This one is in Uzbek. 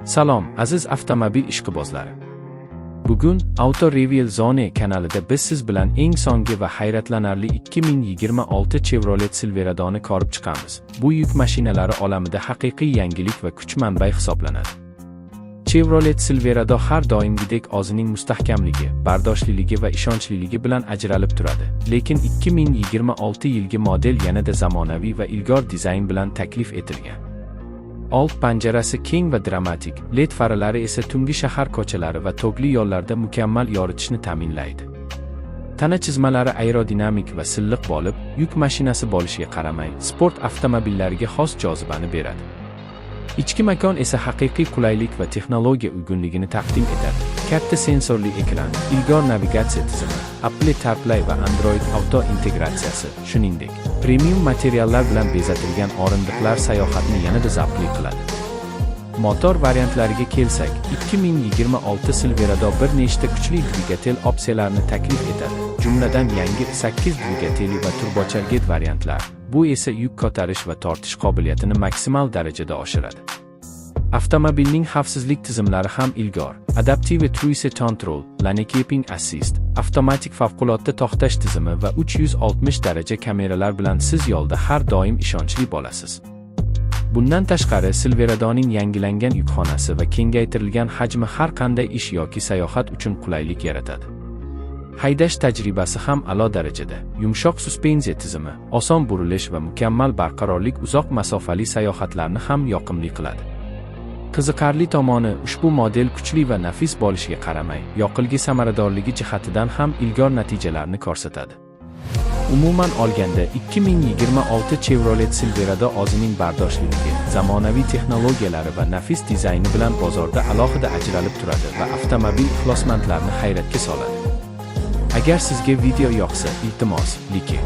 Salom, aziz avtomobil ishqibozlari. Bugun Auto Review Zone kanalida biz siz bilan eng so'nggi va hayratlanarli 2026 Chevrolet Silveradoni ko'rib chiqamiz. Bu yuk mashinalari olamida haqiqiy yangilik va kuch manbai hisoblanadi. Chevrolet Silverado har doimgidek o'zining mustahkamligi, bardoshliligi va ishonchliligi bilan ajralib turadi. Lekin 2026 yilgi model yanada zamonaviy va ilg'or dizayn bilan taklif etilgan. Old panjarasi keng va dramatik, LED faralari esa tungi shahar ko'chalari va tog'li yo'llarda mukammal yoritishni ta'minlaydi. Tana chizmalari aerodinamik va silliq bo'lib, yuk mashinasi bo'lishiga qaramay, sport avtomobillariga xos jozibani beradi. Ichki makon esa haqiqiy qulaylik va texnologiya uyg'unligini taqdim etadi. Katta sensorli ekran, ilg'or navigatsiya tizimi, Apple CarPlay va Android Auto integratsiyasi, shuningdek, premium materiallar bilan bezatilgan o'rindiqlar sayohatni yanada zavqli qiladi. Motor variantlariga kelsak, 2026 Silverado bir nechta kuchli dvigatel opsiyalarini taklif etadi, jumladan yangi 8 dvigateli va turbocharger variantlar. Bu esa yuk ko'tarish va tortish qobiliyatini maksimal darajada oshiradi. Avtomobilning xavfsizlik tizimlari ham ilg'or. Adaptive Cruise Control, Lane Keeping Assist, avtomatik favqulodda to'xtash tizimi va 360 daraja kameralar bilan siz yo'lda har doim ishonchli bo'lasiz. Bundan tashqari, Silveradoning yangilangan yukxonasi va kengaytirilgan hajmi har qanday ish yoki sayohat uchun qulaylik yaratadi. Haydash tajribasi ham a'lo darajada. Yumshoq suspenziya tizimi, oson burilish va mukammal barqarorlik uzoq masofali sayohatlarni ham yoqimli qiladi. Qiziqarli tomoni, ushbu model kuchli va nafis bo'lishiga qaramay, yoqilg'i samaradorligi jihatidan ham ilg'or natijalarni ko'rsatadi. Umuman olganda, 2026 Chevrolet Silverado o'zining bardoshliligi, zamonaviy texnologiyalari va nafis dizayni bilan bozorda alohida ajralib turadi va avtomobil ixlosmandlarini hayratga soladi. Agar sizga video yoqsa, iltimos, like